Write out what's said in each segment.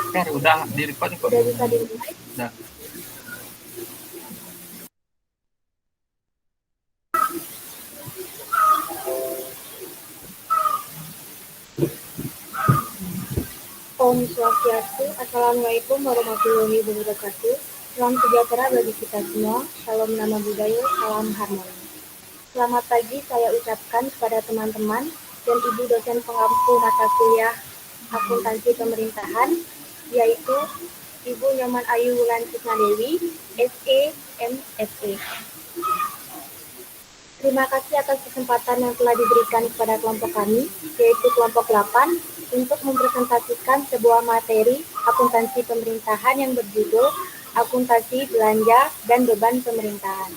Kar, udah di-record kok. Udah bisa dimulai? Udah. Om Swastiastu, Assalamualaikum warahmatullahi wabarakatuh. Salam sejahtera bagi kita semua. Salam nama budaya, salam harmoni. Selamat pagi saya ucapkan kepada teman-teman dan ibu dosen pengampu mata kuliah akuntansi pemerintahan, yaitu Ibu Nyoman Ayu Wulan Susnadewi, SE, MSE. Terima kasih atas kesempatan yang telah diberikan kepada kelompok kami, yaitu kelompok 8, untuk mempresentasikan sebuah materi akuntansi pemerintahan yang berjudul Akuntansi Belanja dan Beban Pemerintahan.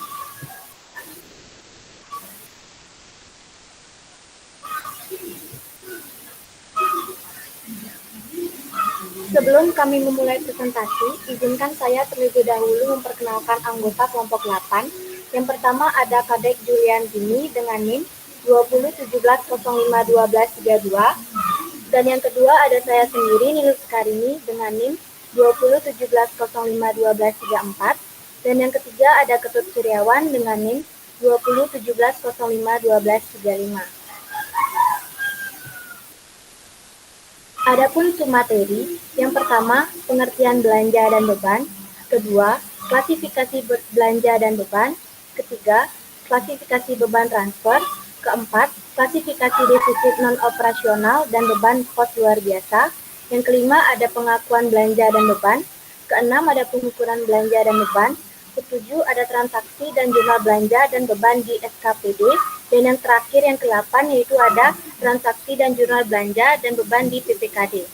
Sebelum kami memulai presentasi, izinkan saya terlebih dahulu memperkenalkan anggota kelompok 8. Yang pertama ada Kadek Julian Dini dengan NIM 2017051232, dan yang kedua ada saya sendiri Nilus Karini dengan NIM 2017051234, dan yang ketiga ada Ketut Suryawan dengan NIM 2017051235. Adapun submateri, yang pertama, pengertian belanja dan beban, kedua, klasifikasi belanja dan beban, ketiga, klasifikasi beban transfer, keempat, klasifikasi defisit non-operasional dan beban kos luar biasa, yang kelima ada pengakuan belanja dan beban, keenam ada pengukuran belanja dan beban, ketujuh ada transaksi dan jurnal belanja dan beban di SKPD, dan yang terakhir yang ke-8 yaitu ada transaksi dan jurnal belanja dan beban di PPKD.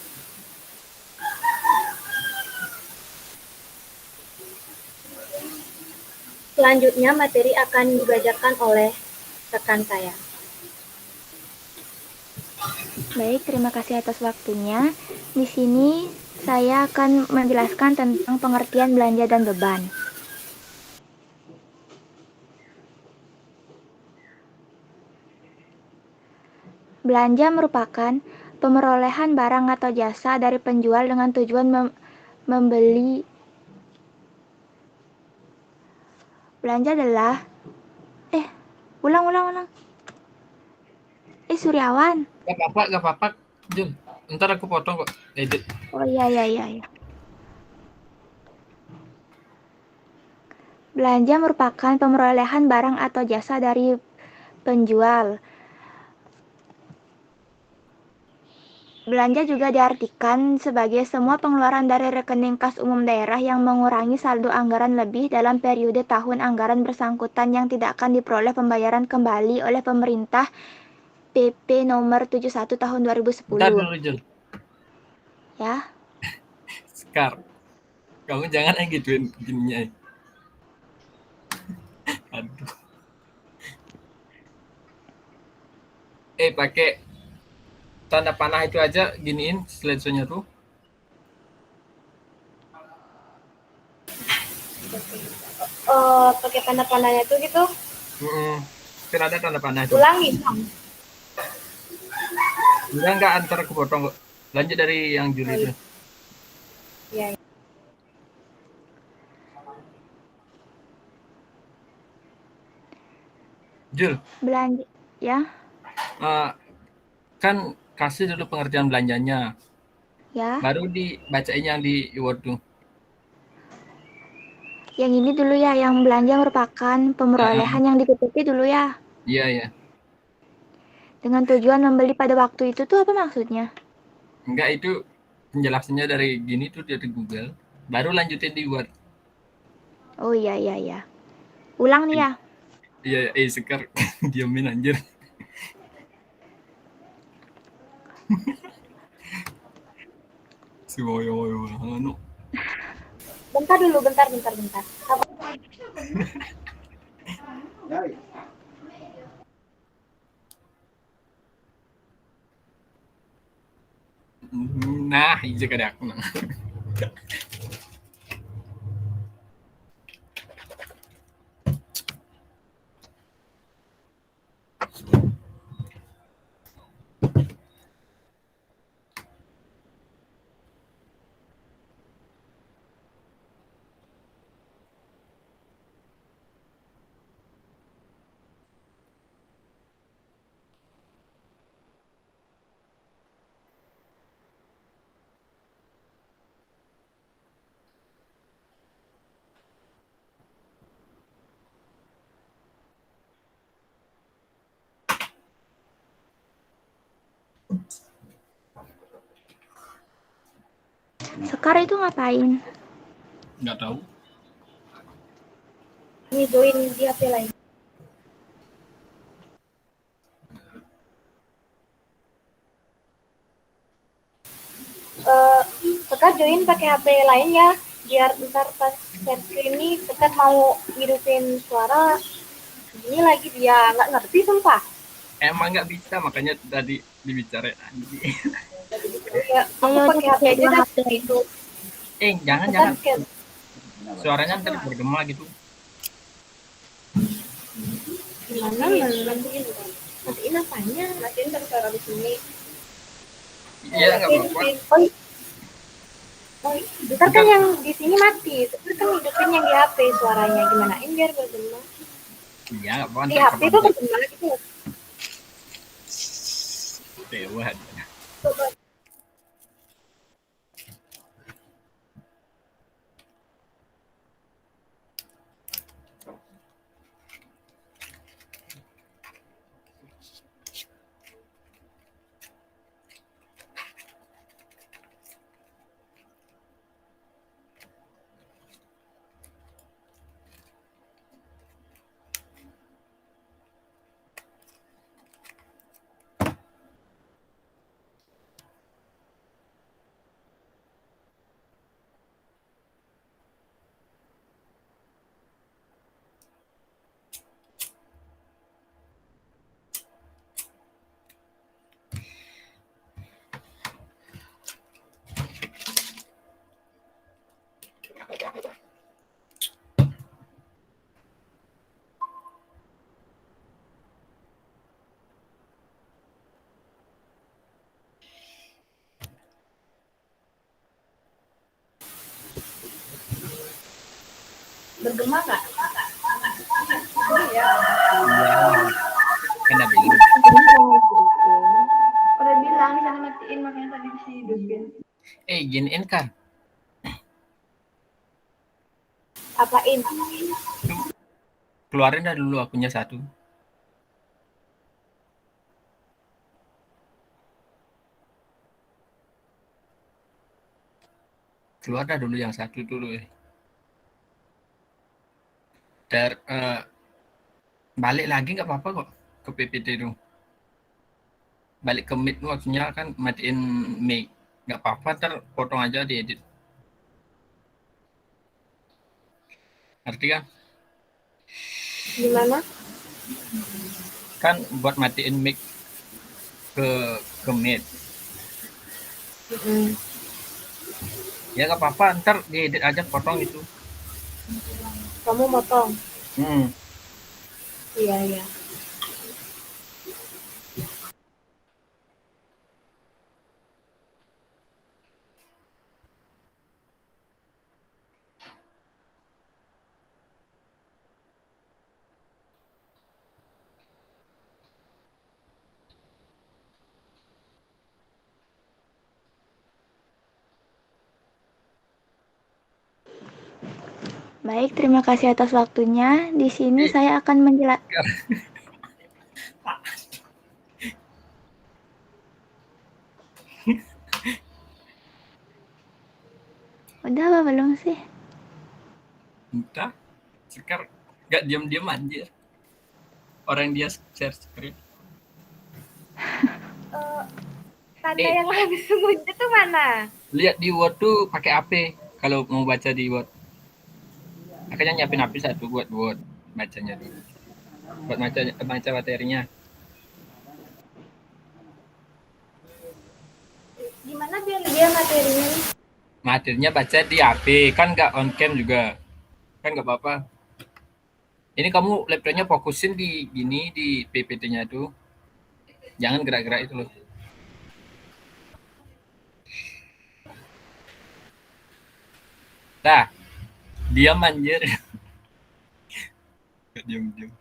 Selanjutnya materi akan dibacakan oleh rekan saya. Baik, terima kasih atas waktunya. Di sini saya akan menjelaskan tentang pengertian belanja dan beban. Belanja merupakan pemerolehan barang atau jasa dari penjual dengan tujuan membeli. Belanja adalah ulang. Suryawan. Gak apa-apa, Jul. Ntar aku potong kok, edit. Oh iya. Belanja merupakan pemerolehan barang atau jasa dari penjual. Belanja juga diartikan sebagai semua pengeluaran dari rekening kas umum daerah yang mengurangi saldo anggaran lebih dalam periode tahun anggaran bersangkutan yang tidak akan diperoleh pembayaran kembali oleh pemerintah PP nomor 71 tahun 2010. Bentar dulu, Jul. Ya. Sekar, kamu jangan gituin gininya. Aduh. Pakai tanda panah itu aja, giniin slideshow-nya tuh. Pakai tanda panahnya tuh gitu. Kan ada tanda panah itu. Ulangi. Enggak, antara aku potong kok. Lanjut dari yang Juli itu. Ya. Jul. Belanja, ya. Kan kasih dulu pengertian belanjanya. Ya. Baru dibacain yang di Word tuh. Yang ini dulu ya, yang belanja merupakan pemerolehan yang ditutupi dulu ya. Iya. Dengan tujuan membeli pada waktu itu tuh apa maksudnya? Enggak, itu penjelasannya dari gini tuh dari Google. Baru lanjutin di Word. Oh iya. Ulang nih ya. Iya, Sekar. Diamin anjir. Si woyo anu. Bentar dulu, bentar. Nah, iya kada aku nang. Sekar itu ngapain? Nggak tahu. Ini join di HP lain. Sekar join pakai HP lain ya, biar ntar pas share screen ini Sekar mau ngidupin suara ini lagi dia nggak ngerti sumpah. Emang nggak bisa, makanya tadi dibicarain. Ya, aku Ayo pakai HP pakai aja dua dah HP. itu. Jangan. Sekar Suaranya ntar bergema gitu. gimana matiin apanya? Matiin kan suara di sini. Iya, nggak apa-apa. Oh, bentar kan yang di sini mati, bentar kan hidupin yang di HP suaranya gimanain biar bergema. Iya, nggak apa-apa. Di Ntar HP itu bergema gitu. dewa. Coba. Bergema nggak? Iya. Kena bilang. Udah bilang jangan matiin, makanya tadi dihidupin. Giniin kan. Apain? Keluarin dah dulu akunnya satu. Keluar dah dulu yang satu dulu. Balik lagi nggak apa-apa kok ke PPT itu. Balik ke mic maksudnya kan matiin mic. Nggak apa-apa, ntar potong aja diedit. Ngerti kan? Gimana? Kan buat matiin mic ke mic. Ya nggak apa-apa, ntar diedit aja, potong itu. Kamu motong? Iya. Baik, terima kasih atas waktunya. Di sini saya akan menjelaskan. Udah apa belum sih? Entah, Sekar nggak diam-diam aja. Orang dia share screen. Tanda yang habis muncul tuh mana? Lihat di Word tuh pakai AP kalau mau baca di Word. Makanya nyiapin HP satu buat Word bacanya dulu. Buat baca materinya. Gimana biar dia materinya nih? Materinya baca di HP, kan nggak on cam juga. Kan nggak apa-apa. Ini kamu laptopnya fokusin di gini, di PPT-nya tuh. Jangan gerak-gerak itu loh. Nah, diam anjir. Diam-diam.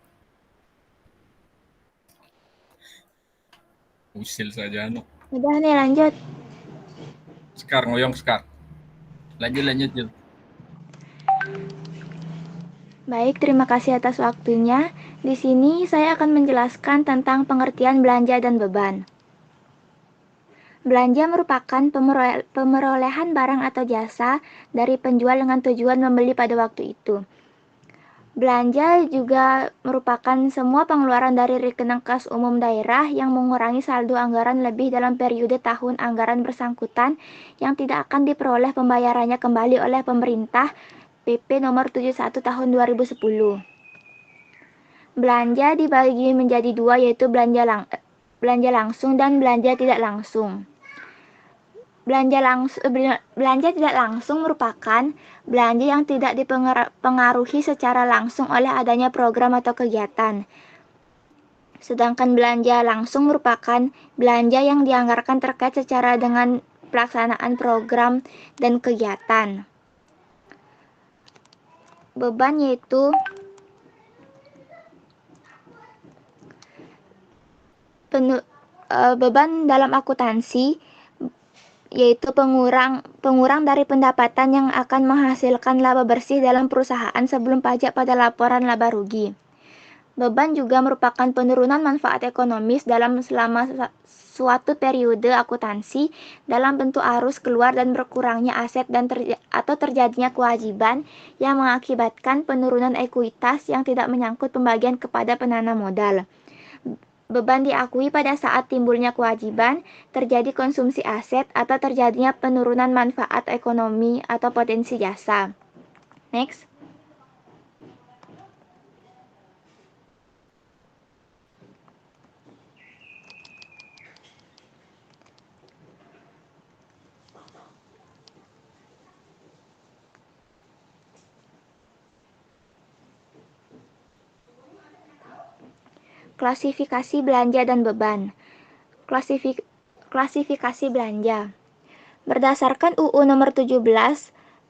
Usil saja anak. Udah nih, lanjut. Sekar, ngoyong Sekar. Lanjut, Jul. Baik, terima kasih atas waktunya. Di sini saya akan menjelaskan tentang pengertian belanja dan beban. Belanja merupakan pemerolehan barang atau jasa dari penjual dengan tujuan membeli pada waktu itu. Belanja juga merupakan semua pengeluaran dari rekening kas umum daerah yang mengurangi saldo anggaran lebih dalam periode tahun anggaran bersangkutan yang tidak akan diperoleh pembayarannya kembali oleh pemerintah PP nomor 71 tahun 2010. Belanja dibagi menjadi dua, yaitu belanja langsung dan belanja tidak langsung. Belanja tidak langsung merupakan belanja yang tidak dipengaruhi secara langsung oleh adanya program atau kegiatan. Sedangkan belanja langsung merupakan belanja yang dianggarkan terkait secara dengan pelaksanaan program dan kegiatan. Beban yaitu beban dalam akuntansi yaitu pengurang dari pendapatan yang akan menghasilkan laba bersih dalam perusahaan sebelum pajak pada laporan laba rugi. Beban juga merupakan penurunan manfaat ekonomis selama suatu periode akuntansi dalam bentuk arus keluar dan berkurangnya aset atau terjadinya kewajiban yang mengakibatkan penurunan ekuitas yang tidak menyangkut pembagian kepada penanam modal. Beban diakui pada saat timbulnya kewajiban, terjadi konsumsi aset, atau terjadinya penurunan manfaat ekonomi atau potensi jasa. Next. Klasifikasi belanja dan beban. Klasifikasi belanja. Berdasarkan UU nomor 17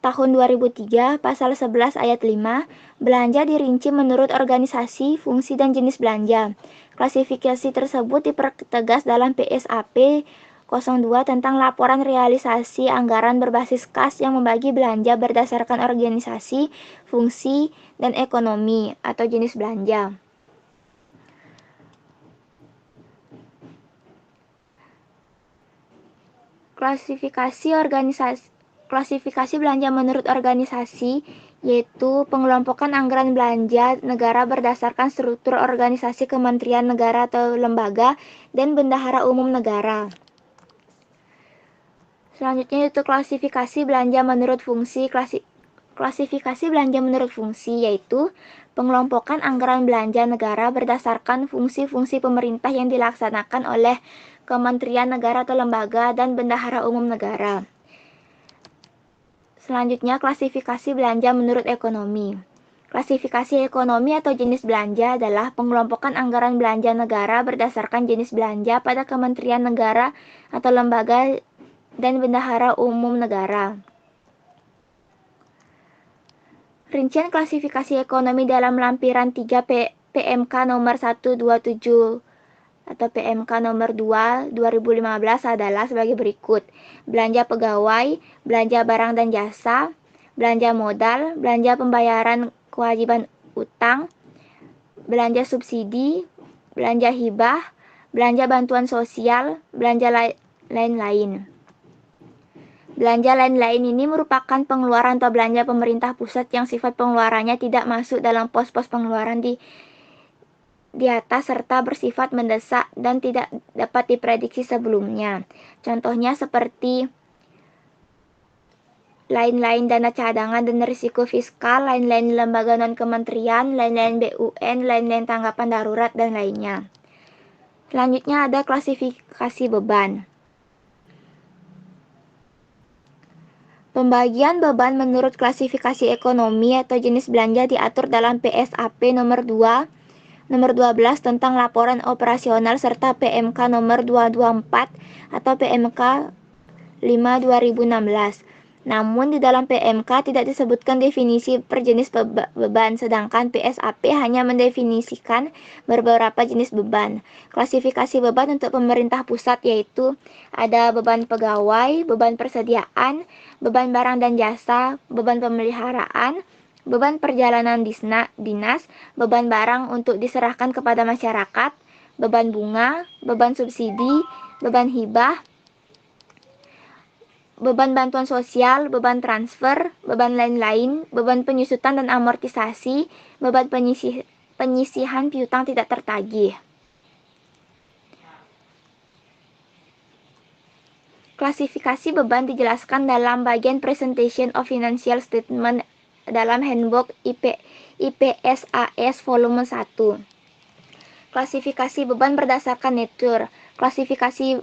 tahun 2003 pasal 11 ayat 5, belanja dirinci menurut organisasi, fungsi dan jenis belanja. Klasifikasi tersebut dipertegas dalam PSAP 02 tentang laporan realisasi anggaran berbasis kas yang membagi belanja berdasarkan organisasi, fungsi, dan ekonomi atau jenis belanja. Klasifikasi belanja menurut organisasi yaitu pengelompokan anggaran belanja negara berdasarkan struktur organisasi kementerian negara atau lembaga dan bendahara umum negara. Selanjutnya yaitu klasifikasi belanja menurut fungsi. Klasifikasi belanja menurut fungsi yaitu pengelompokan anggaran belanja negara berdasarkan fungsi-fungsi pemerintah yang dilaksanakan oleh kementerian negara atau lembaga dan bendahara umum negara. Selanjutnya klasifikasi belanja menurut ekonomi. Klasifikasi ekonomi atau jenis belanja adalah pengelompokan anggaran belanja negara berdasarkan jenis belanja pada kementerian negara atau lembaga dan bendahara umum negara. Rincian klasifikasi ekonomi dalam lampiran 3 PMK nomor 127 atau PMK nomor 2 2015 adalah sebagai berikut. Belanja pegawai, belanja barang dan jasa, belanja modal, belanja pembayaran kewajiban utang, belanja subsidi, belanja hibah, belanja bantuan sosial, belanja lain-lain. Belanja lain-lain ini merupakan pengeluaran atau belanja pemerintah pusat yang sifat pengeluarannya tidak masuk dalam pos-pos pengeluaran di atas serta bersifat mendesak dan tidak dapat diprediksi sebelumnya. Contohnya seperti lain-lain dana cadangan dan risiko fiskal, lain-lain lembaga non-kementerian, lain-lain BUN, lain-lain tanggapan darurat, dan lainnya. Selanjutnya ada klasifikasi beban. Pembagian beban menurut klasifikasi ekonomi atau jenis belanja diatur dalam PSAP nomor 12 tentang laporan operasional serta PMK nomor 224 atau PMK 5/2016. Namun di dalam PMK tidak disebutkan definisi per jenis beban, sedangkan PSAP hanya mendefinisikan beberapa jenis beban. Klasifikasi beban untuk pemerintah pusat yaitu ada beban pegawai, beban persediaan, beban barang dan jasa, beban pemeliharaan, beban perjalanan dinas, beban barang untuk diserahkan kepada masyarakat, beban bunga, beban subsidi, beban hibah, beban bantuan sosial, beban transfer, beban lain-lain, beban penyusutan dan amortisasi, beban penyisihan piutang tidak tertagih. Klasifikasi beban dijelaskan dalam bagian Presentation of Financial Statement dalam Handbook IPSAS Volume 1. Klasifikasi beban berdasarkan nature. Klasifikasi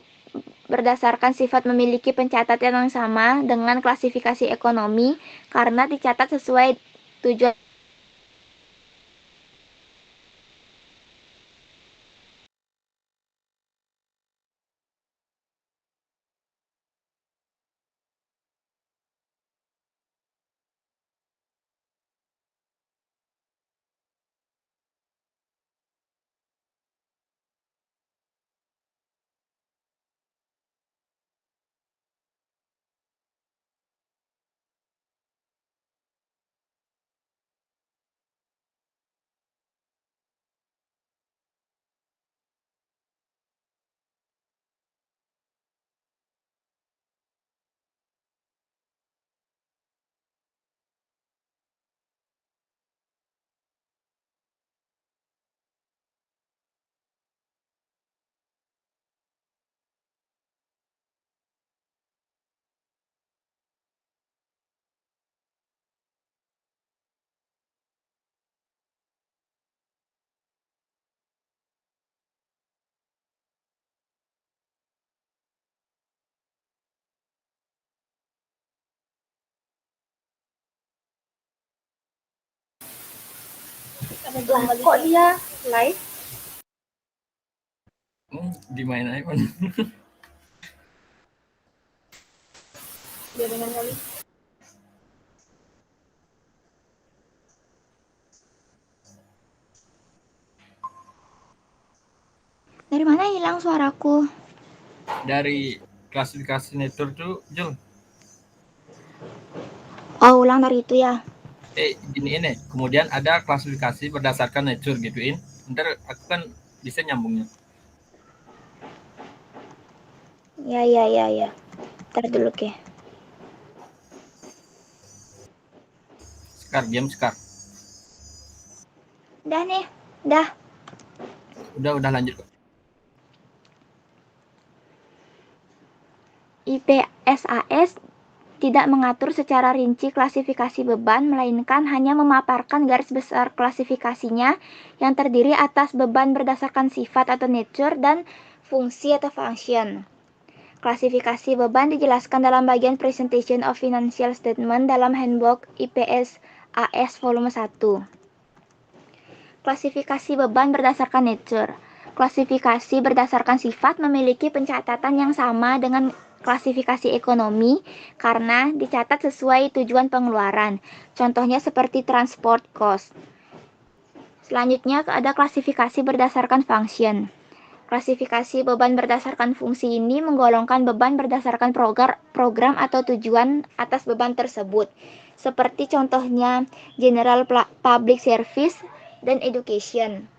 berdasarkan sifat memiliki pencatatan yang sama dengan klasifikasi ekonomi karena dicatat sesuai tujuan. Lah, kok dia live? Dimain aja. Dia dengan kali. Dari mana hilang suaraku? Dari klasifikasi nature tuh, Jul. Oh, ulang dari itu ya. Gini ini. Kemudian ada klasifikasi berdasarkan nature gituin. Ntar aku kan bisa nyambungnya. Ya. Ntar dulu ke. Diam sekar. Dah nih, dah. Udah lanjut. IPSAS tidak mengatur secara rinci klasifikasi beban, melainkan hanya memaparkan garis besar klasifikasinya yang terdiri atas beban berdasarkan sifat atau nature dan fungsi atau function. Klasifikasi beban dijelaskan dalam bagian Presentation of Financial Statement dalam Handbook IPSAS Volume 1. Klasifikasi beban berdasarkan nature. Klasifikasi berdasarkan sifat memiliki pencatatan yang sama dengan klasifikasi ekonomi karena dicatat sesuai tujuan pengeluaran. Contohnya seperti transport cost. Selanjutnya ada klasifikasi berdasarkan function. Klasifikasi beban berdasarkan fungsi ini menggolongkan beban berdasarkan program atau tujuan atas beban tersebut. Seperti contohnya general public service dan education.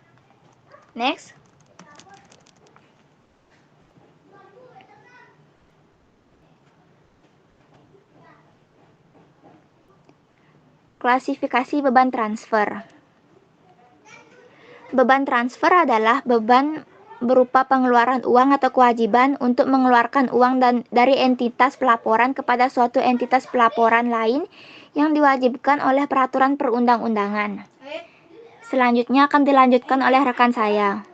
Next. Klasifikasi beban transfer. Beban transfer adalah beban berupa pengeluaran uang atau kewajiban untuk mengeluarkan uang dari entitas pelaporan kepada suatu entitas pelaporan lain yang diwajibkan oleh peraturan perundang-undangan. Selanjutnya akan dilanjutkan oleh rekan saya.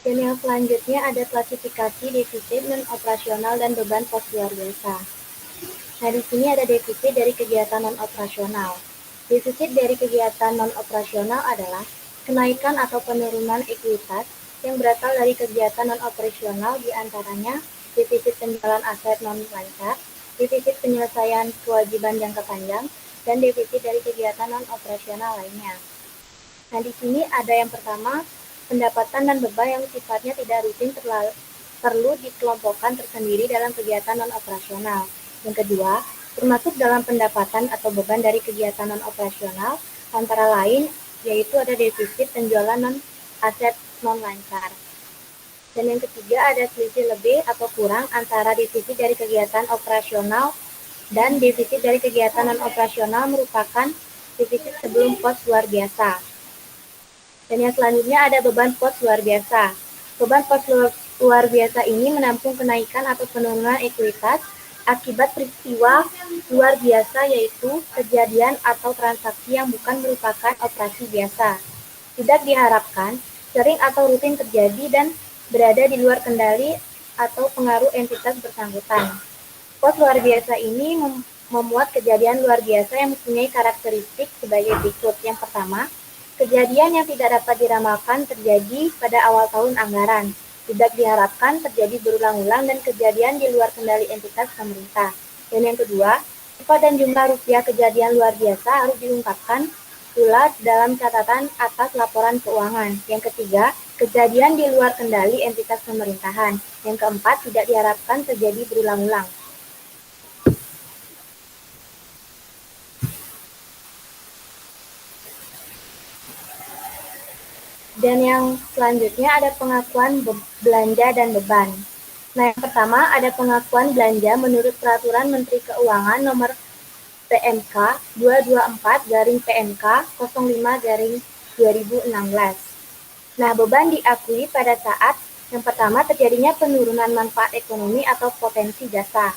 Dan yang selanjutnya ada klasifikasi defisit non-operasional dan beban pos luar biasa. Nah, di sini ada defisit dari kegiatan non-operasional. Defisit dari kegiatan non-operasional adalah kenaikan atau penurunan ekuitas yang berasal dari kegiatan non-operasional, diantaranya defisit penjualan aset non-lancar, defisit penyelesaian kewajiban jangka panjang, dan defisit dari kegiatan non-operasional lainnya. Nah, di sini ada yang pertama, pendapatan dan beban yang sifatnya tidak rutin perlu dikelompokkan tersendiri dalam kegiatan non-operasional. Yang kedua, termasuk dalam pendapatan atau beban dari kegiatan non-operasional, antara lain yaitu ada defisit penjualan aset non-lancar. Dan yang ketiga, ada selisih lebih atau kurang antara defisit dari kegiatan operasional dan defisit dari kegiatan non-operasional merupakan defisit sebelum pos luar biasa. Dan yang selanjutnya ada beban pos luar biasa. Beban pos luar biasa ini menampung kenaikan atau penurunan ekuitas akibat peristiwa luar biasa, yaitu kejadian atau transaksi yang bukan merupakan operasi biasa, tidak diharapkan, sering atau rutin terjadi dan berada di luar kendali atau pengaruh entitas bersangkutan. Pos luar biasa ini memuat kejadian luar biasa yang mempunyai karakteristik sebagai berikut. Yang pertama, kejadian yang tidak dapat diramalkan terjadi pada awal tahun anggaran, tidak diharapkan terjadi berulang-ulang dan kejadian di luar kendali entitas pemerintah. Dan yang kedua, sifat dan jumlah rupiah kejadian luar biasa harus diungkapkan pula dalam catatan atas laporan keuangan. Yang ketiga, kejadian di luar kendali entitas pemerintahan. Yang keempat, tidak diharapkan terjadi berulang-ulang. Dan yang selanjutnya ada pengakuan belanja dan beban. Nah, yang pertama ada pengakuan belanja menurut Peraturan Menteri Keuangan Nomor PMK 224/PMK 05/2016. Nah, beban diakui pada saat yang pertama terjadinya penurunan manfaat ekonomi atau potensi jasa.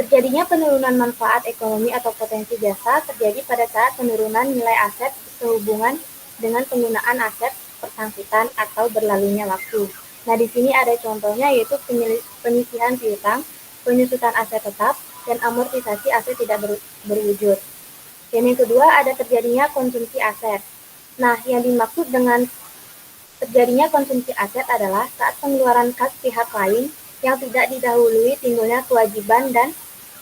Terjadinya penurunan manfaat ekonomi atau potensi jasa terjadi pada saat penurunan nilai aset sehubungan dengan penggunaan aset bersangkutan atau berlalunya waktu. Nah, di sini ada contohnya yaitu penyisihan piutang, penyusutan aset tetap, dan amortisasi aset tidak berwujud. Dan yang kedua ada terjadinya konsumsi aset. Nah, yang dimaksud dengan terjadinya konsumsi aset adalah saat pengeluaran kas pihak lain yang tidak didahului timbulnya kewajiban dan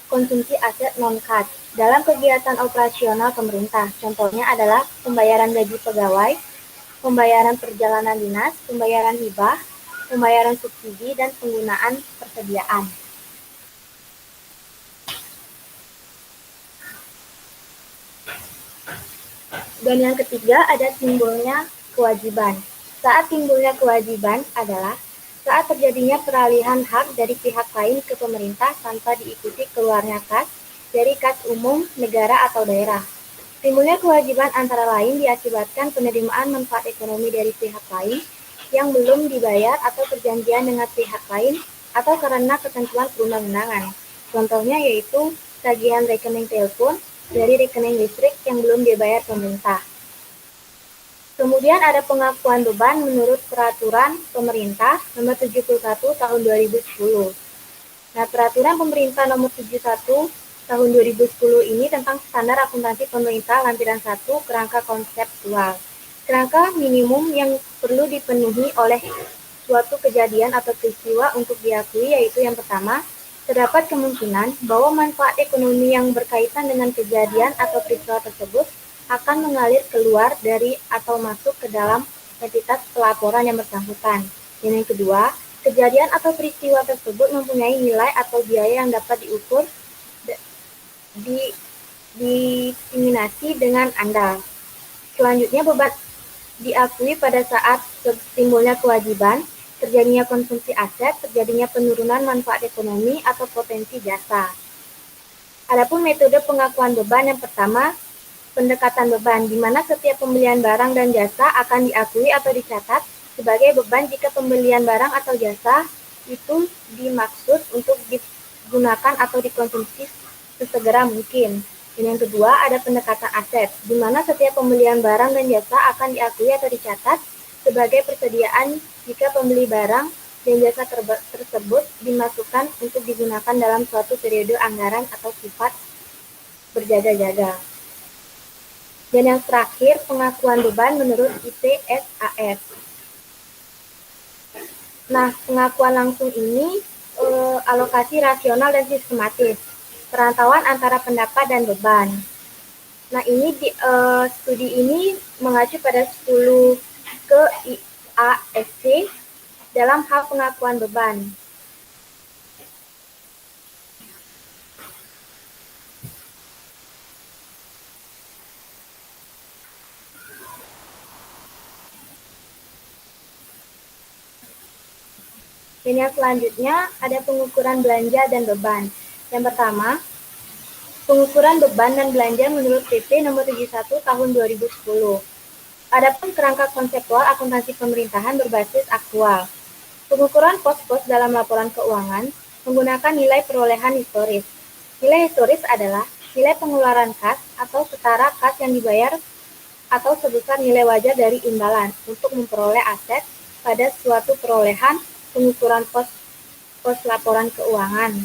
konsumsi aset non-kas dalam kegiatan operasional pemerintah. Contohnya adalah pembayaran gaji pegawai, pembayaran perjalanan dinas, pembayaran hibah, pembayaran subsidi, dan penggunaan persediaan. Dan yang ketiga ada timbulnya kewajiban. Saat timbulnya kewajiban adalah saat terjadinya peralihan hak dari pihak lain ke pemerintah tanpa diikuti keluarnya kas dari kas umum, negara, atau daerah. Timbulnya kewajiban antara lain diakibatkan penerimaan manfaat ekonomi dari pihak lain yang belum dibayar atau perjanjian dengan pihak lain atau karena ketentuan perundang-undangan. Contohnya yaitu tagihan rekening telepon dari rekening listrik yang belum dibayar pemerintah. Kemudian ada pengakuan beban menurut Peraturan Pemerintah Nomor 71 Tahun 2010. Nah, Peraturan Pemerintah Nomor 71 Tahun 2010 ini tentang standar akuntansi pemerintah lampiran 1 kerangka konseptual. Kerangka minimum yang perlu dipenuhi oleh suatu kejadian atau peristiwa untuk diakui yaitu yang pertama, terdapat kemungkinan bahwa manfaat ekonomi yang berkaitan dengan kejadian atau peristiwa tersebut akan mengalir keluar dari atau masuk ke dalam entitas pelaporan yang bersangkutan. Dan yang kedua, kejadian atau peristiwa tersebut mempunyai nilai atau biaya yang dapat diukur dieliminasi dengan andal. Selanjutnya, beban diakui pada saat timbulnya kewajiban, terjadinya konsumsi aset, terjadinya penurunan manfaat ekonomi atau potensi jasa. Adapun metode pengakuan beban yang pertama, pendekatan beban, di mana setiap pembelian barang dan jasa akan diakui atau dicatat sebagai beban jika pembelian barang atau jasa itu dimaksud untuk digunakan atau dikonsumsi sesegera mungkin. Dan yang kedua, ada pendekatan aset, di mana setiap pembelian barang dan jasa akan diakui atau dicatat sebagai persediaan jika pembeli barang dan jasa tersebut dimasukkan untuk digunakan dalam suatu periode anggaran atau sifat berjaga-jaga. Dan yang terakhir, pengakuan beban menurut IPSAS. Nah, pengakuan langsung ini alokasi rasional dan sistematis, perantauan antara pendapat dan beban. Nah, ini studi ini mengacu pada 10 ke IASC dalam hal pengakuan beban. Dan yang selanjutnya ada pengukuran belanja dan beban. Yang pertama, pengukuran beban dan belanja menurut PP nomor 71 tahun 2010. Adapun kerangka konseptual akuntansi pemerintahan berbasis aktual. Pengukuran pos-pos dalam laporan keuangan menggunakan nilai perolehan historis. Nilai historis adalah nilai pengeluaran kas atau setara kas yang dibayar atau sebesar nilai wajar dari imbalan untuk memperoleh aset pada suatu perolehan pengukuran pos laporan keuangan.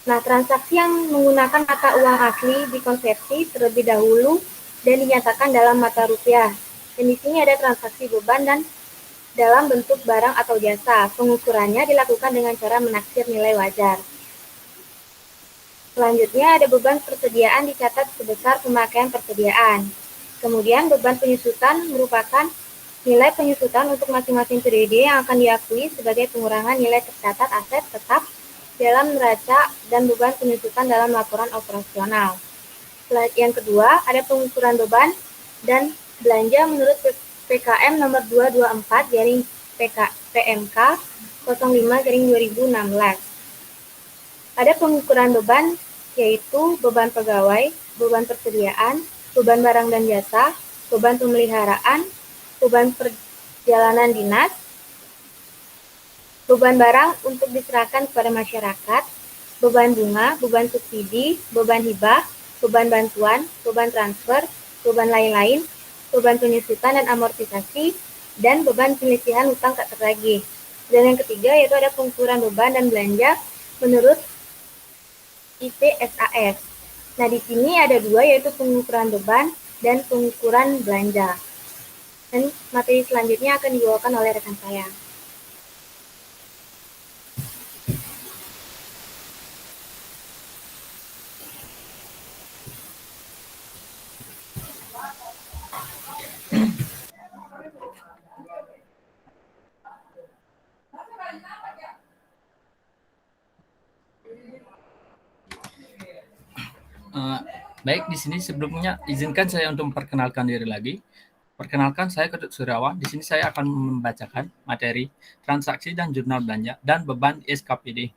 Nah, transaksi yang menggunakan mata uang asli dikonversi terlebih dahulu dan dinyatakan dalam mata rupiah. Dan di sini ada transaksi beban dan dalam bentuk barang atau jasa. Pengukurannya dilakukan dengan cara menaksir nilai wajar. Selanjutnya ada beban persediaan dicatat sebesar pemakaian persediaan. Kemudian beban penyusutan merupakan nilai penyusutan untuk masing-masing periode yang akan diakui sebagai pengurangan nilai tercatat aset tetap dalam neraca dan beban penyusutan dalam laporan operasional. Yang kedua, ada pengukuran beban dan belanja menurut PKM nomor 224 garing PMK 05 garing 2016. Ada pengukuran beban yaitu beban pegawai, beban persediaan, beban barang dan jasa, beban pemeliharaan, beban perjalanan dinas, beban barang untuk diserahkan kepada masyarakat, beban bunga, beban subsidi, beban hibah, beban bantuan, beban transfer, beban lain-lain, beban penyusutan dan amortisasi, dan beban penyelesaian hutang tak tertagih. Dan yang ketiga yaitu ada pengukuran beban dan belanja menurut IPSAS. Nah, di sini ada dua yaitu pengukuran beban dan pengukuran belanja. Dan materi selanjutnya akan dibawakan oleh rekan saya. Baik, di sini sebelumnya izinkan saya untuk memperkenalkan diri lagi. Perkenalkan, saya Ketut Suryawan. Di sini saya akan membacakan materi transaksi dan jurnal belanja dan beban SKPD.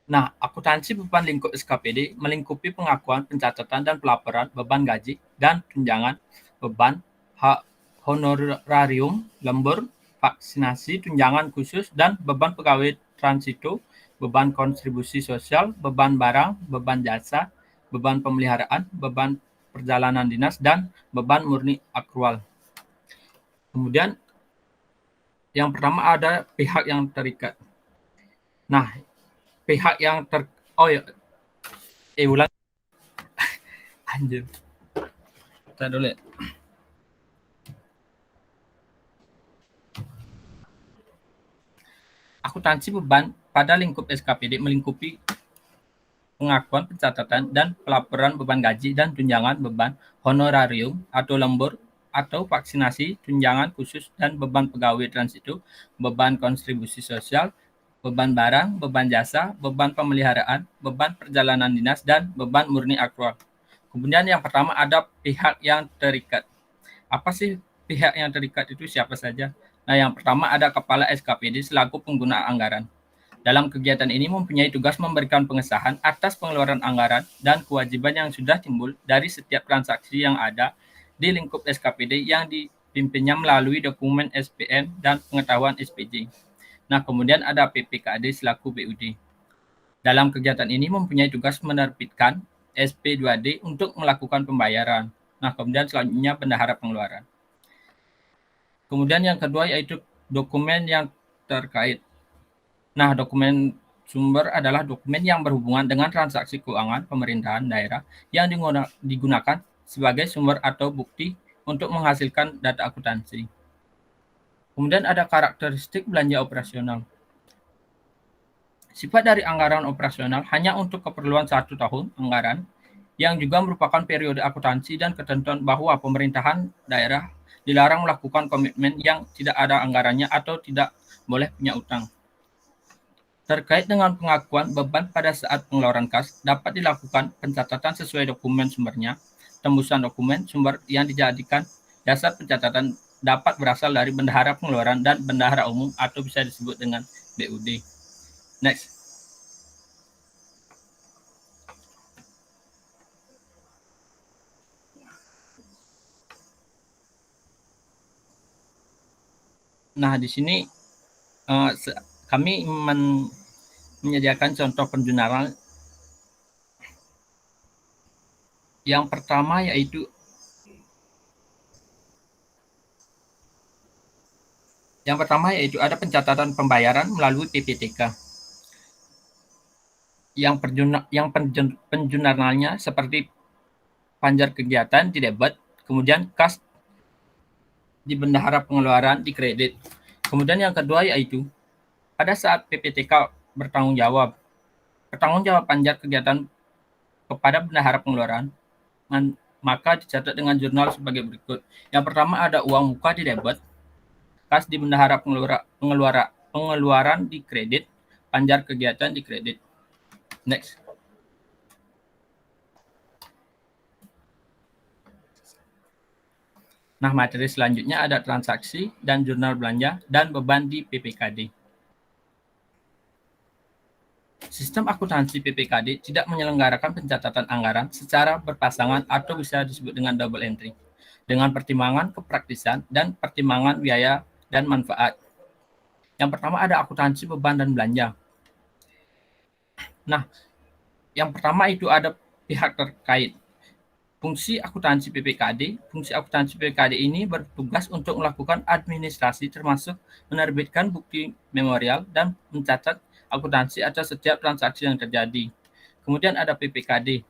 Nah, akuntansi beban lingkup SKPD melingkupi pengakuan, pencatatan, dan pelaporan beban gaji dan tunjangan, beban hak honorarium, lembur, vaksinasi, tunjangan khusus, dan beban pegawai transito, beban kontribusi sosial, beban barang, beban jasa, beban pemeliharaan, beban perjalanan dinas, dan beban murni akrual. Kemudian yang pertama ada pihak yang terikat. Nah, pihak yang ulang anjir. Kita dulu ya. Akuntansi beban pada lingkup SKPD melingkupi pengakuan, pencatatan, dan pelaporan beban gaji dan tunjangan, beban honorarium atau lembur atau vaksinasi, tunjangan khusus, dan beban pegawai transito, beban kontribusi sosial, beban barang, beban jasa, beban pemeliharaan, beban perjalanan dinas, dan beban murni akrual. Kemudian yang pertama ada pihak yang terikat. Apa sih pihak yang terikat itu, siapa saja? Nah, yang pertama ada Kepala SKPD selaku pengguna anggaran. Dalam kegiatan ini mempunyai tugas memberikan pengesahan atas pengeluaran anggaran dan kewajiban yang sudah timbul dari setiap transaksi yang ada di lingkup SKPD yang dipimpinnya melalui dokumen SPM dan pengetahuan SPJ. Nah, kemudian ada PPKD selaku BUD. Dalam kegiatan ini mempunyai tugas menerbitkan SP2D untuk melakukan pembayaran. Nah, kemudian selanjutnya bendahara pengeluaran. Kemudian yang kedua yaitu dokumen yang terkait. Nah, dokumen sumber adalah dokumen yang berhubungan dengan transaksi keuangan pemerintahan daerah yang digunakan sebagai sumber atau bukti untuk menghasilkan data akuntansi. Kemudian ada karakteristik belanja operasional. Sifat dari anggaran operasional hanya untuk keperluan 1 tahun anggaran yang juga merupakan periode akuntansi dan ketentuan bahwa pemerintahan daerah dilarang melakukan komitmen yang tidak ada anggarannya atau tidak boleh punya utang. Terkait dengan pengakuan beban pada saat pengeluaran kas, dapat dilakukan pencatatan sesuai dokumen sumbernya. Tembusan dokumen sumber yang dijadikan dasar pencatatan dapat berasal dari bendahara pengeluaran dan bendahara umum atau bisa disebut dengan BUD. Next. Nah, di sini kami menyediakan contoh penjunaran. Yang pertama yaitu ada pencatatan pembayaran melalui PPTK. Yang penjunarannya seperti panjar kegiatan di debit, kemudian kas di bendahara pengeluaran di kredit. Kemudian yang kedua yaitu pada saat PPTK bertanggung jawab panjar kegiatan kepada bendahara pengeluaran, maka dicatat dengan jurnal sebagai berikut. Yang pertama ada uang muka di debit, kas di bendahara pengeluaran di kredit, panjar kegiatan di kredit. Next. Nah, materi selanjutnya ada transaksi dan jurnal belanja dan beban di PPKD. Sistem akuntansi PPKD tidak menyelenggarakan pencatatan anggaran secara berpasangan atau bisa disebut dengan double entry, dengan pertimbangan kepraktisan dan pertimbangan biaya dan manfaat. Yang pertama ada akuntansi beban dan belanja. Nah, yang pertama itu ada pihak terkait. Fungsi akuntansi PPKD ini bertugas untuk melakukan administrasi termasuk menerbitkan bukti memorial dan mencatat akuntansi atas setiap transaksi yang terjadi. Kemudian ada PPKD.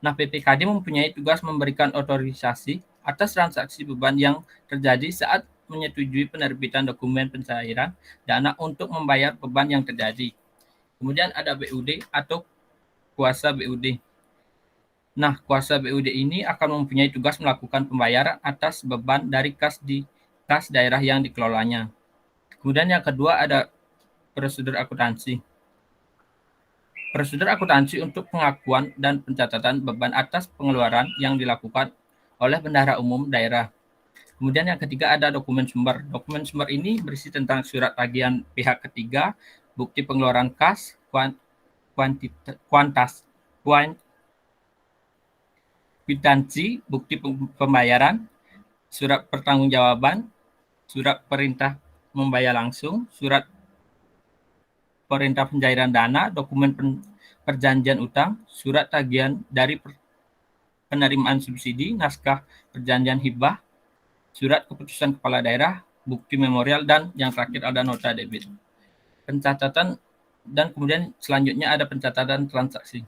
Nah, PPKD mempunyai tugas memberikan otorisasi atas transaksi beban yang terjadi saat menyetujui penerbitan dokumen pencairan dana untuk membayar beban yang terjadi. Kemudian ada BUD atau kuasa BUD. Nah, kuasa BUD ini akan mempunyai tugas melakukan pembayaran atas beban dari kas daerah yang dikelolanya. Kemudian yang kedua ada prosedur akuntansi. Prosedur akuntansi untuk pengakuan dan pencatatan beban atas pengeluaran yang dilakukan oleh bendahara umum daerah. Kemudian yang ketiga ada dokumen sumber. Dokumen sumber ini berisi tentang surat tagihan pihak ketiga, bukti pengeluaran kas, kwitansi, bukti pembayaran, surat pertanggungjawaban, surat perintah membayar langsung, surat perintah pencairan dana, dokumen perjanjian utang, surat tagihan dari penerimaan subsidi, naskah perjanjian hibah, surat keputusan kepala daerah, bukti memorial, dan yang terakhir ada nota debit. Pencatatan dan kemudian selanjutnya ada pencatatan transaksi.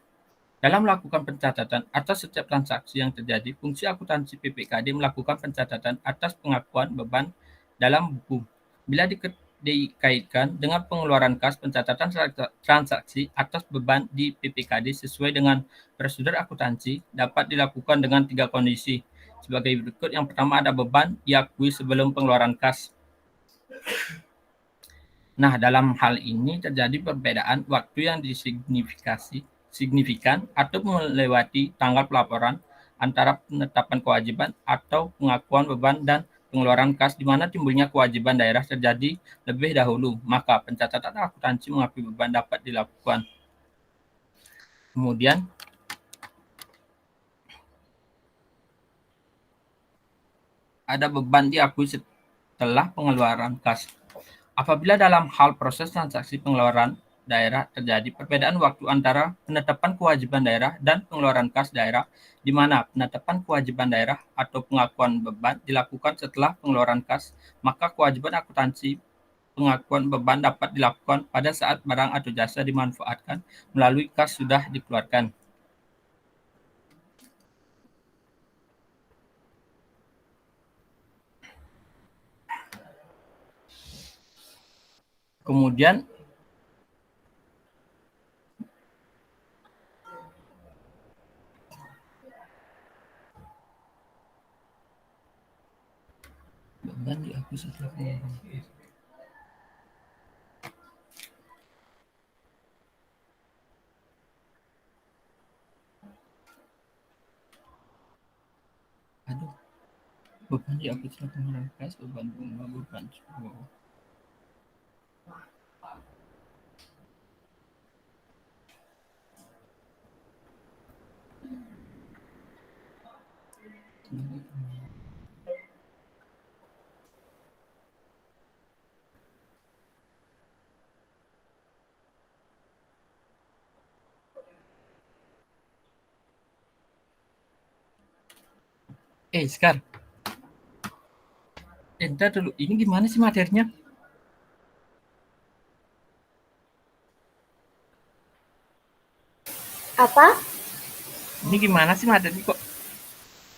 Dalam melakukan pencatatan atas setiap transaksi yang terjadi, fungsi akuntansi PPKD melakukan pencatatan atas pengakuan beban dalam buku. Bila dikaitkan dengan pengeluaran kas, pencatatan transaksi atas beban di PPKD sesuai dengan prosedur akuntansi dapat dilakukan dengan 3 kondisi. Sebagai berikut, yang pertama ada beban diakui sebelum pengeluaran kas. Nah, dalam hal ini terjadi perbedaan waktu yang signifikan atau melewati tanggal pelaporan antara penetapan kewajiban atau pengakuan beban dan pengeluaran kas di mana timbulnya kewajiban daerah terjadi lebih dahulu, maka pencatatan akuntansi mengakui beban dapat dilakukan. Kemudian ada beban diakui setelah pengeluaran kas. Apabila dalam hal proses transaksi pengeluaran daerah terjadi perbedaan waktu antara penetapan kewajiban daerah dan pengeluaran kas daerah, di mana penetapan kewajiban daerah atau pengakuan beban dilakukan setelah pengeluaran kas, maka kewajiban akuntansi pengakuan beban dapat dilakukan pada saat barang atau jasa dimanfaatkan melalui kas sudah dikeluarkan. Kemudian beban dihapus setelah pengeluaran. Aduh, beban dihapus setelah pengeluaran kas, beban bunga, beban suku. Sekar. Entar dulu, ini gimana sih materinya? Apa? Ini gimana sih materi kok?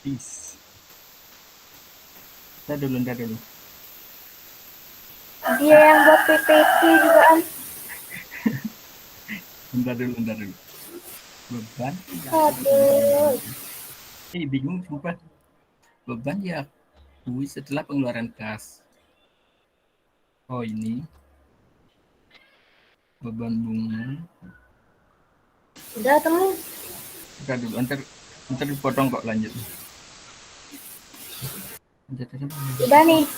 Peace. Entar dulu. Dia yang buat PPT juga kan. Bentar dulu. Beban. Aduh. Bingung sumpah. Beban diakui setelah pengeluaran kas. Oh ini. Beban bunga. Udah temen. Bentar dulu, ntar dipotong kok lanjut. Udah nih.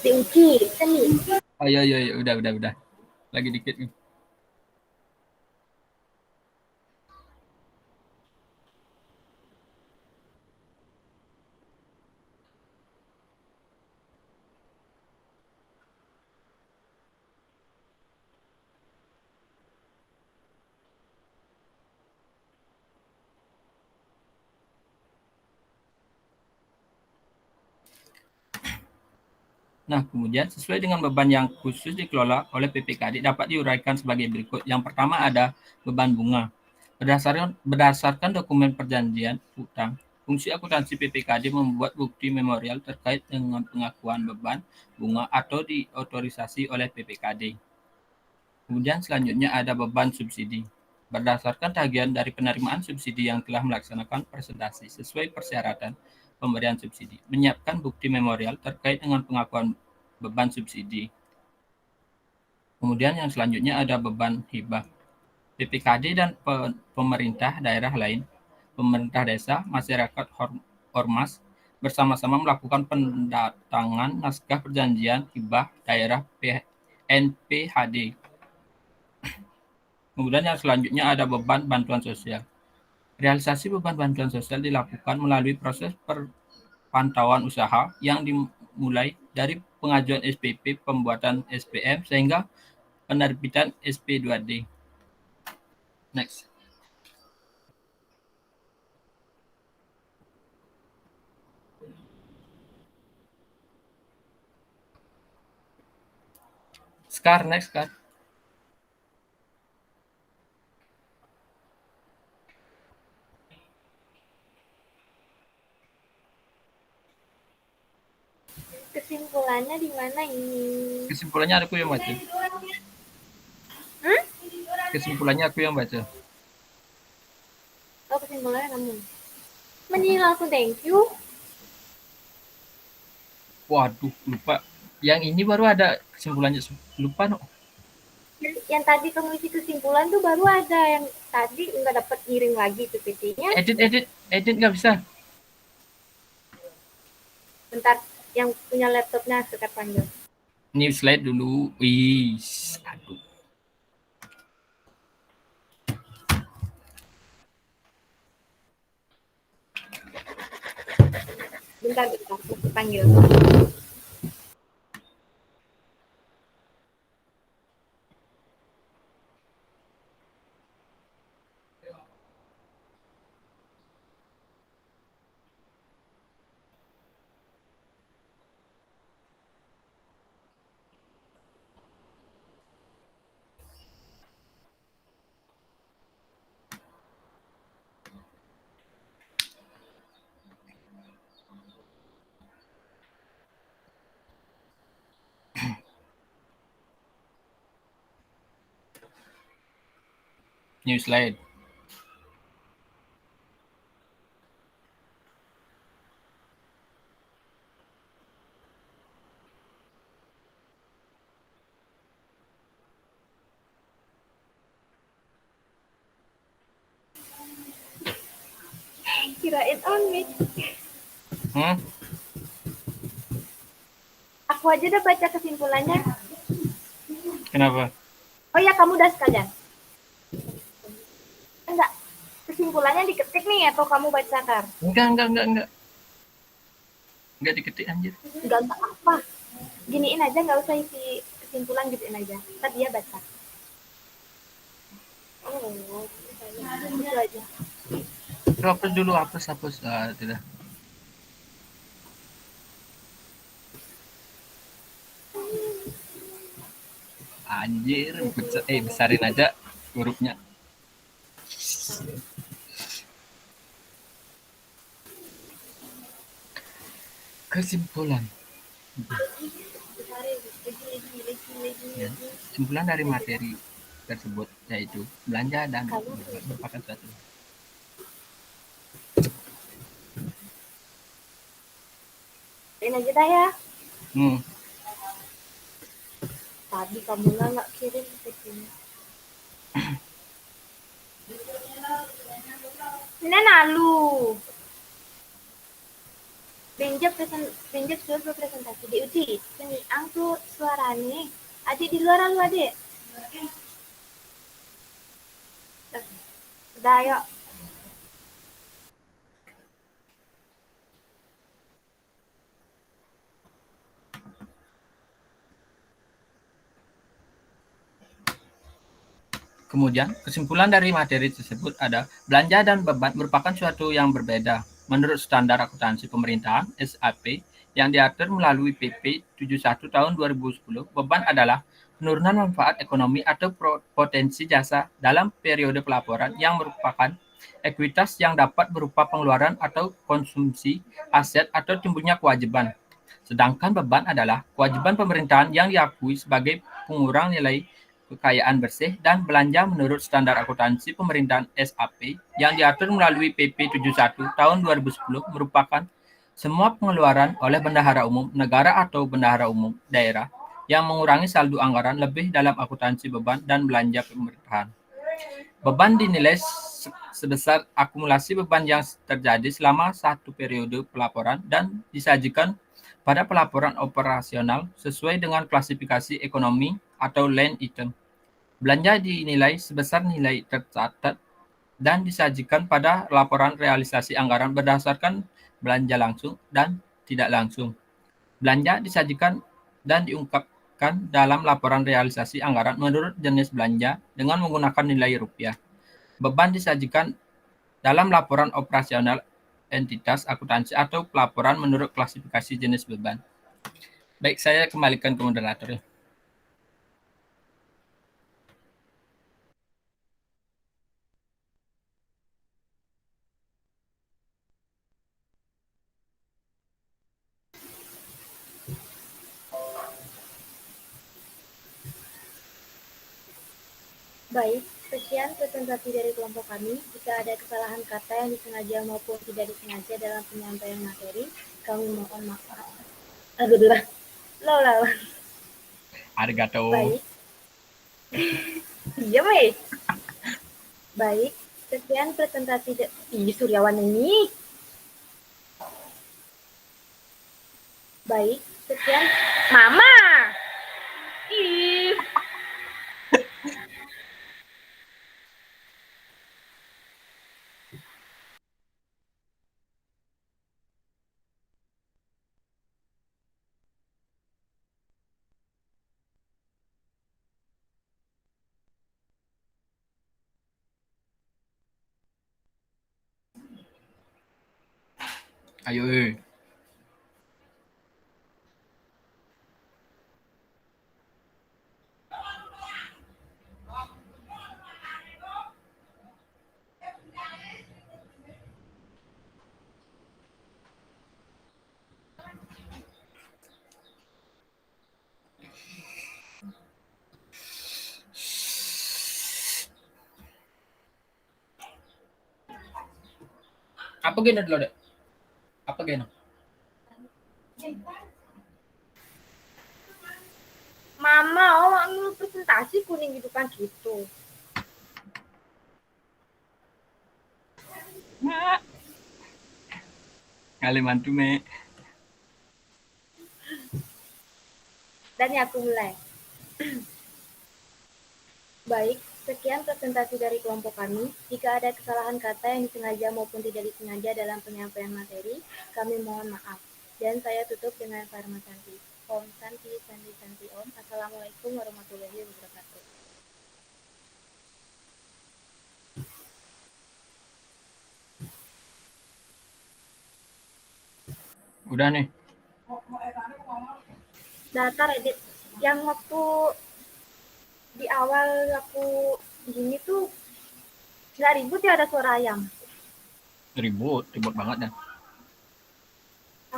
Diuji. Seni. Oh iya, udah. Lagi dikit nih. Nah, kemudian sesuai dengan beban yang khusus dikelola oleh PPKD dapat diuraikan sebagai berikut. Yang pertama ada beban bunga. Berdasarkan dokumen perjanjian utang, fungsi akuntansi PPKD membuat bukti memorial terkait dengan pengakuan beban bunga atau diotorisasi oleh PPKD. Kemudian selanjutnya ada beban subsidi. Berdasarkan tagihan dari penerimaan subsidi yang telah melaksanakan presentasi sesuai persyaratan pemberian subsidi, menyiapkan bukti memorial terkait dengan pengakuan beban subsidi. Kemudian yang selanjutnya ada beban hibah. PPKD dan pemerintah daerah lain, pemerintah desa, masyarakat ormas, bersama-sama melakukan pendatangan naskah perjanjian hibah daerah NPHD. Kemudian yang selanjutnya ada beban bantuan sosial. Realisasi beban bantuan sosial dilakukan melalui proses perpantauan usaha yang dimulai dari pengajuan SPP, pembuatan SPM, sehingga penerbitan SP2D. Next. Next. Kesimpulannya di mana ini? Kesimpulannya aku yang baca. Kesimpulannya aku yang baca. Oh, kesimpulannya kamu. Mending langsung thank you. Waduh, lupa. Yang ini baru ada kesimpulannya. Lupa no. Yang tadi kamu isi kesimpulan tuh baru ada, yang tadi nggak dapat ngirim lagi PPT-nya. Edit nggak bisa. Bentar, yang punya laptopnya sekat panggil. New slide dulu. Wih, aduh. Bentar, aku panggil. New slide. Kirain on mic. Aku aja udah baca kesimpulannya. Kenapa? Oh ya, kamu udah sekalian? Enggak. Kesimpulannya diketik nih atau kamu baca, Kar? Enggak. Enggak diketik anjir. Enggak apa. Giniin aja, nggak usah isi kesimpulan, gituin aja. Ntar dia baca. Oh, itu aja. Itu hapus dulu, hapus. Tidak. Anjir, besarin aja hurufnya. Kesimpulan. Ya, kesimpulan dari materi tersebut yaitu belanja dan merupakan suatu. Ini aja dah ya. Tadi kamu nggak kirim ke sini. Ini nalu. Pinjam sudah presentasi diuji. Sini angtu suarane. Adik di luar lu adik. Udah yuk. Kemudian, kesimpulan dari materi tersebut ada belanja dan beban merupakan suatu yang berbeda. Menurut standar akuntansi pemerintahan (SAP) yang diatur melalui PP 71 tahun 2010, beban adalah penurunan manfaat ekonomi atau potensi jasa dalam periode pelaporan yang merupakan ekuitas yang dapat berupa pengeluaran atau konsumsi aset atau timbulnya kewajiban. Sedangkan beban adalah kewajiban pemerintahan yang diakui sebagai pengurang nilai kekayaan bersih dan belanja menurut standar akuntansi pemerintahan (SAP) yang diatur melalui PP 71 tahun 2010 merupakan semua pengeluaran oleh bendahara umum negara atau bendahara umum daerah yang mengurangi saldo anggaran lebih dalam akuntansi beban dan belanja pemerintahan. Beban dinilai sebesar akumulasi beban yang terjadi selama satu periode pelaporan dan disajikan pada pelaporan operasional sesuai dengan klasifikasi ekonomi atau line item. Belanja dinilai sebesar nilai tercatat dan disajikan pada laporan realisasi anggaran berdasarkan belanja langsung dan tidak langsung. Belanja disajikan dan diungkapkan dalam laporan realisasi anggaran menurut jenis belanja dengan menggunakan nilai rupiah. Beban disajikan dalam laporan operasional entitas akuntansi atau pelaporan menurut klasifikasi jenis beban. Baik, saya kembalikan ke moderator. Baik, sekian presentasi dari kelompok kami. Jika ada kesalahan kata yang disengaja maupun tidak disengaja dalam penyampaian materi, kami mohon maaf. Lola. Arigato. Baik. Iya, Mei. Baik, sekian presentasi Suryawan ini. Baik, sekian. Mama! Ih. Ayo. Apa gini dulu deh? Apa gini? Mama, oh lu presentasi kuning gitu kan gitu. Kali mantu me. Dan ya aku mulai. Baik, sekian presentasi dari kelompok kami. Jika ada kesalahan kata yang disengaja maupun tidak disengaja dalam penyampaian materi, kami mohon maaf. Dan saya tutup dengan Parma Santi. Om Santi, Santi, Santi Om. Assalamualaikum warahmatullahi wabarakatuh. Udah nih. Data Reddit yang waktu di awal aku gini tuh nggak ribut ya, ada suara ayam. Ribut banget dah.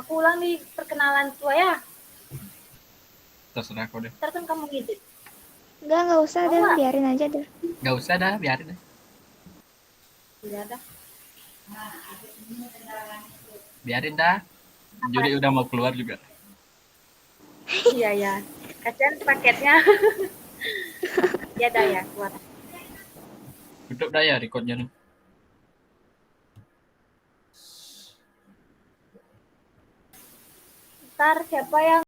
Aku ulang di perkenalan tua ya. Terserah kau deh. Ntar kan kamu ngedit. Nggak usah deh, biarin aja deh. Gak usah dah, biarin deh. Tidak ada. Biarin dah. Juri udah mau keluar juga. Iya ya. Kasihan paketnya. Ya dah ya, keluar. Tutup dah ya recordnya nih. Ntar siapa yang